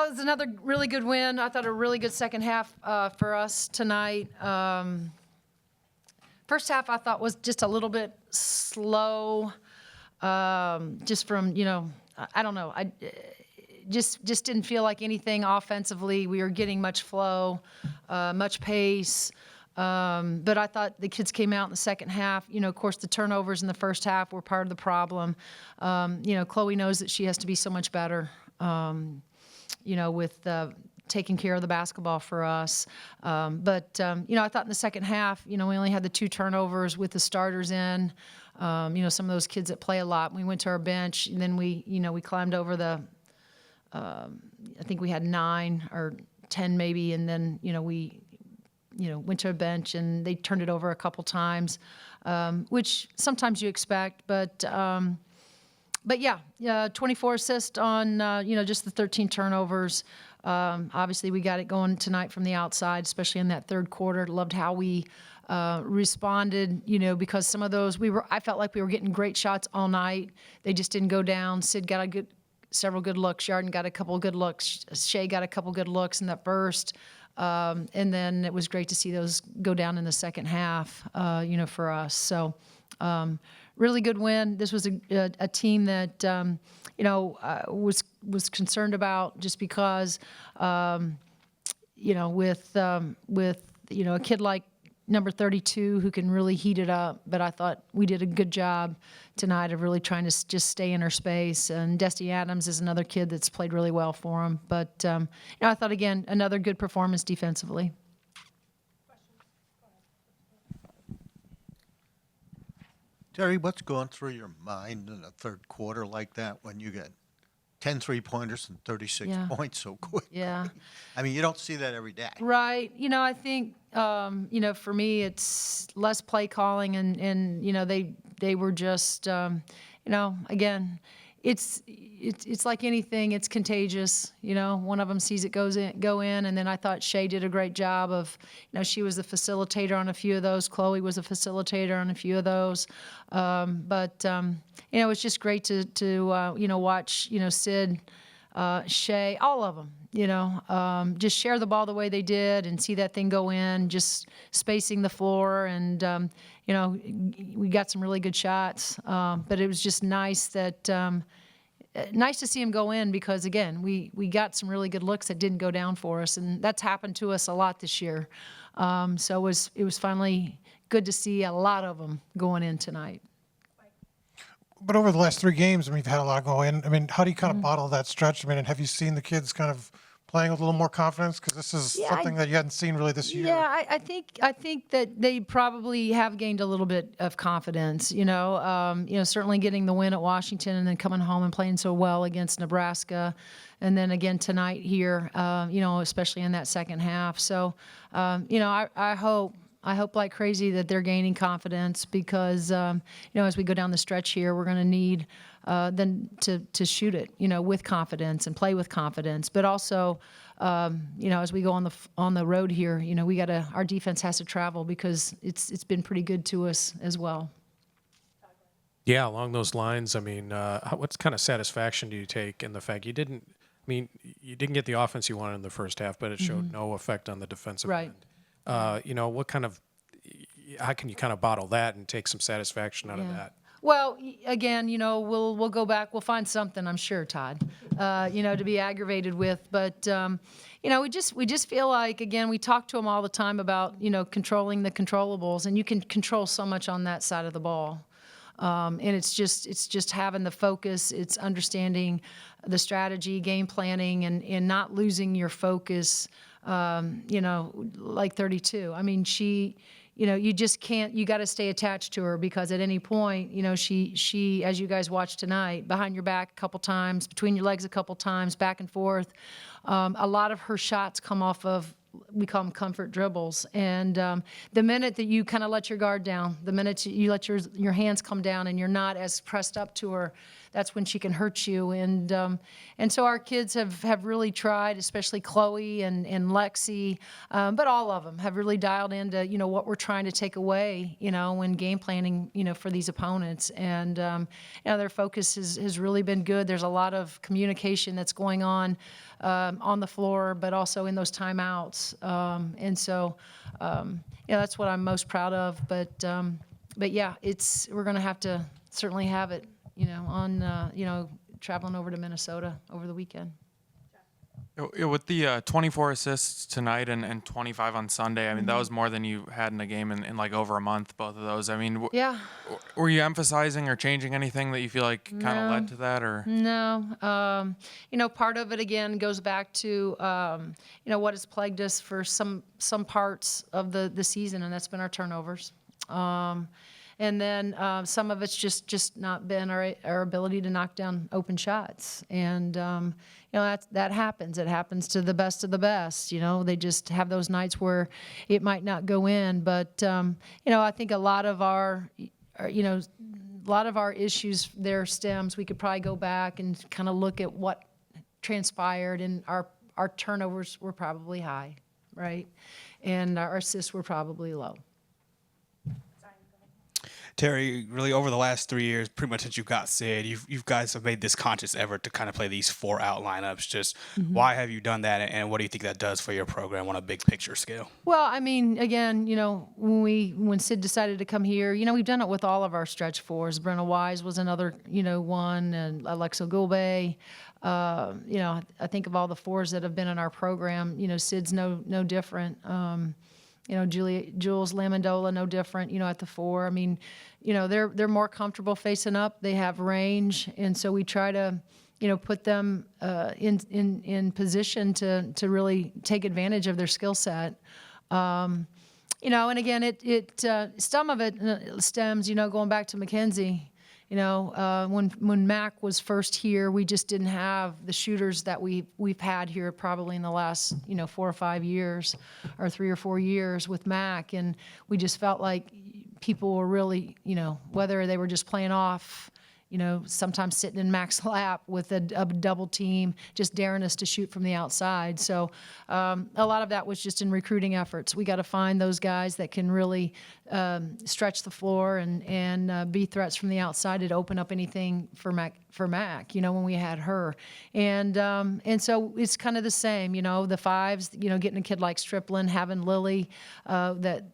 it was another really good win. I thought a really good second half for us tonight. First half I thought was just a little bit slow, just from, I don't know. I just didn't feel like anything offensively. We were getting much flow, much pace. But I thought the kids came out in the second half. Of course, the turnovers in the first half were part of the problem. Chloe knows that she has to be so much better, with taking care of the basketball for us. But I thought in the second half, we only had the 2 turnovers with the starters in. Some of those kids that play a lot. We went to our bench, and then we climbed over the, I think we had 9 or 10 maybe, and then, we went to a bench and they turned it over a couple times, which sometimes you expect. But yeah, 24 assists on, just the 13 turnovers. Obviously, we got it going tonight from the outside, especially in that third quarter. Loved how we responded, because some of those I felt like we were getting great shots all night. They just didn't go down. Sid got several good looks. Yarden got a couple of good looks. Shea got a couple good looks in that first. And then it was great to see those go down in the second half, for us. So really good win. This was a team that, was concerned about just because, with a kid like number 32 who can really heat it up. But I thought we did a good job tonight of really trying to just stay in our space. And Destiny Adams is another kid that's played really well for him. But, I thought, again, another good performance defensively. Teri, what's going through your mind in a third quarter like that when you get 10 3-pointers and 36 points so quickly? Yeah. I mean, you don't see that every day. Right. I think, for me, it's less play calling and they were just, again, it's like anything, it's contagious. One of them sees it go in, and then I thought Shea did a great job of, she was the facilitator on a few of those. Chloe was a facilitator on a few of those. But it was just great to watch, Sid, Shea, all of them, just share the ball the way they did and see that thing go in, just spacing the floor. And, we got some really good shots. But it was just nice nice to see him go in because, again, we got some really good looks that didn't go down for us. And that's happened to us a lot this year. So it was finally good to see a lot of them going in tonight. But over the last 3 games, you've had a lot go in. How do you kind of bottle that stretch? And have you seen the kids kind of playing with a little more confidence? Because this is something that you hadn't seen really this year. Yeah, I think that they probably have gained a little bit of confidence. Certainly getting the win at Washington and then coming home and playing so well against Nebraska, and then again tonight here. Especially in that second half. So, I hope like crazy that they're gaining confidence because, as we go down the stretch here, we're going to need them to shoot it, with confidence and play with confidence. But also, as we go on the road here, our defense has to travel because it's been pretty good to us as well. Yeah, along those lines, what kind of satisfaction do you take in the fact you didn't get the offense you wanted in the first half, but it showed no effect on the defensive end? How can you kind of bottle that and take some satisfaction out of that? Well, again, we'll go back. We'll find something, I'm sure, Todd, to be aggravated with. But, we just feel like, again, we talk to them all the time about, controlling the controllables. And you can control so much on that side of the ball. And it's just having the focus. It's understanding the strategy, game planning, and not losing your focus, like 32. She... you just can't, you got to stay attached to her because at any point, she, as you guys watched tonight, behind your back a couple times, between your legs a couple times, back and forth. A lot of her shots come off of, we call them comfort dribbles. And the minute that you kind of let your guard down, the minute you let your hands come down and you're not as pressed up to her, that's when she can hurt you. And so our kids have really tried, especially Chloe and Lexi, but all of them have really dialed into, what we're trying to take away, when game planning, for these opponents. And, their focus has really been good. There's a lot of communication that's going on on the floor, but also in those timeouts. And so, that's what I'm most proud of. But yeah, we're going to have to certainly have it, on, traveling over to Minnesota over the weekend. Yeah, with the 24 assists tonight and 25 on Sunday, I mean, that was more than you had in a game in like over a month, both of those. I mean, Yeah. were you emphasizing or changing anything that you feel like kind of No. led to that? Or No. Part of it, again, goes back to, what has plagued us for some parts of the season, and that's been our turnovers. And then some of it's just not been our ability to knock down open shots. And, that happens. It happens to the best of the best. They just have those nights where it might not go in. But, I think a lot of our issues there stems. We could probably go back and kind of look at what transpired, and our turnovers were probably high, right? And our assists were probably low. Teri, really over the last 3 years, pretty much since you got Sid, you guys have made this conscious effort to kind of play these 4 out lineups. Just why have you done that, and what do you think that does for your program on a big picture scale? Well, I mean, again, when Sid decided to come here, we've done it with all of our stretch fours. Brenna Wise was another, one, and Alexa Gulbe. I think of all the fours that have been in our program, Sid's no different. Jules Lamondola, no different, at the 4. I mean, they're more comfortable facing up. They have range. And so we try to, put them in position to really take advantage of their skill set. And again, some of it stems, going back to Mackenzie. When Mac was first here, we just didn't have the shooters that we've had here probably in the last 4 or 5 years, or 3 or 4 years with Mac, and we just felt like people were really, whether they were just playing off, sometimes sitting in Mac's lap with a double team, just daring us to shoot from the outside. So a lot of that was just in recruiting efforts. We got to find those guys that can really stretch the floor and be threats from the outside to open up anything for Mac, when we had her. And so it's kind of the same, the 5s, getting a kid like Striplin, having Lily, that,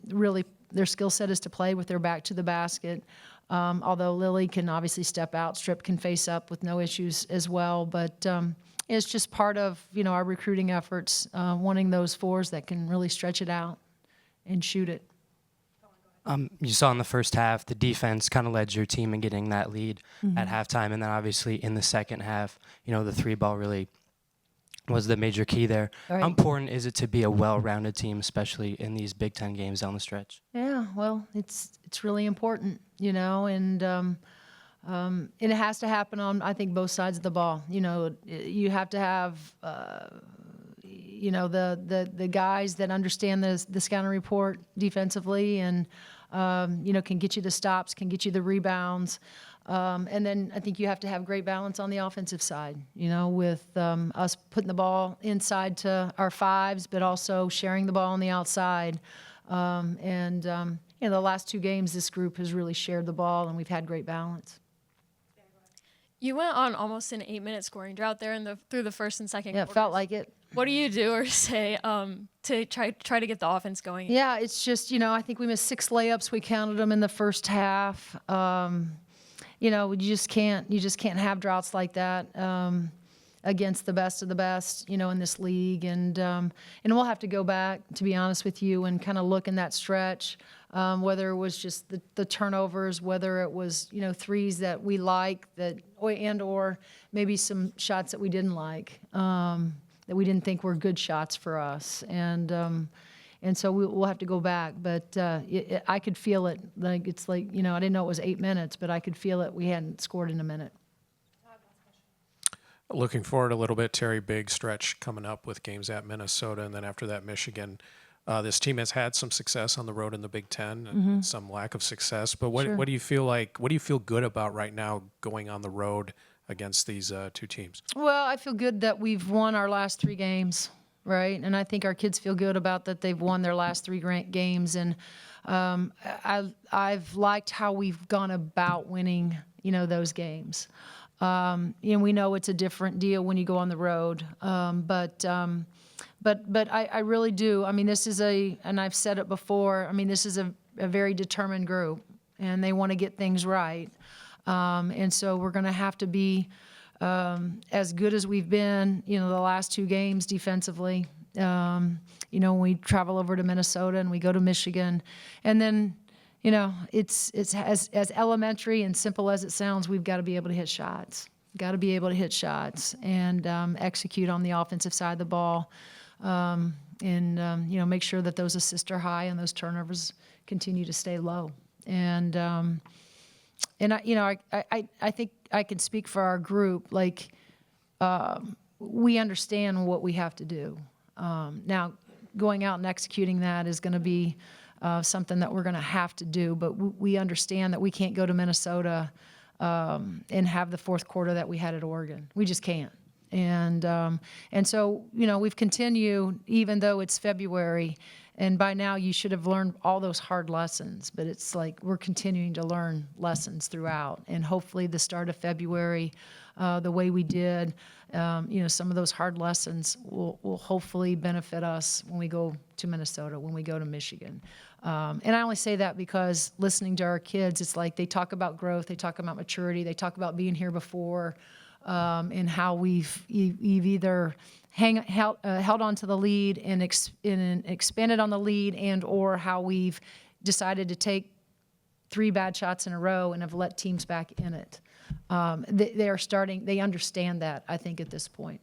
really their skill set is to play with their back to the basket. Although Lily can obviously step out, Strip can face up with no issues as well. But it's just part of, our recruiting efforts, wanting those 4s that can really stretch it out and shoot it. You saw in the first half, the defense kind of led your team in getting that lead at halftime. And then obviously in the second half, the 3-ball really was the major key there. Right. How important is it to be a well-rounded team, especially in these Big Ten games down the stretch? Yeah, well, it's really important, and it has to happen on, I think, both sides of the ball. You have to have, the guys that understand the scouting report defensively and, can get you the stops, can get you the rebounds. And then I think you have to have great balance on the offensive side, with us putting the ball inside to our 5s, but also sharing the ball on the outside. The last 2 games, this group has really shared the ball, and we've had great balance. You went on almost an 8-minute scoring drought there through the first and second quarters. Yeah, it felt like it. What do you do or say to try to get the offense going? Yeah, it's just, I think we missed 6 layups. We counted them in the first half. You just can't have droughts like that against the best of the best, in this league. And we'll have to go back, to be honest with you, and kind of look in that stretch, whether it was just the turnovers, whether it was, 3s that we like, or maybe some shots that we didn't like, that we didn't think were good shots for us. And so we'll have to go back. But I could feel it. It's like, I didn't know it was 8 minutes, but I could feel it. We hadn't scored in a minute. Looking forward a little bit, Terry, big stretch coming up with games at Minnesota, and then after that, Michigan. This team has had some success on the road in the Big Ten and some lack of success. But what do you feel like? What do you feel good about right now going on the road against these 2 teams? Well, I feel good that we've won our last 3 games, right? And I think our kids feel good about that they've won their last 3 games. And I've liked how we've gone about winning, those games. We know it's a different deal when you go on the road. But I really do. I mean, this is and I've said it before, I mean, this is a very determined group, and they want to get things right. And so we're going to have to be as good as we've been, the last 2 games defensively. When we travel over to Minnesota and we go to Michigan, and then, it's as elementary and simple as it sounds. We've got to be able to hit shots. Got to be able to hit shots and execute on the offensive side of the ball, and make sure that those assists are high and those turnovers continue to stay low. And I think I can speak for our group. Like, we understand what we have to do. Now, going out and executing that is going to be something that we're going to have to do. But we understand that we can't go to Minnesota and have the fourth quarter that we had at Oregon. We just can't. And so, we've continued, even though it's February, and by now you should have learned all those hard lessons, but it's like we're continuing to learn lessons throughout. And hopefully the start of February, the way we did, some of those hard lessons will hopefully benefit us when we go to Minnesota, when we go to Michigan. And I only say that because listening to our kids, it's like they talk about growth, they talk about maturity, they talk about being here before, and how we've either held on to the lead and expanded on the lead, and or how we've decided to take 3 bad shots in a row and have let teams back in it. They understand that, I think, at this point.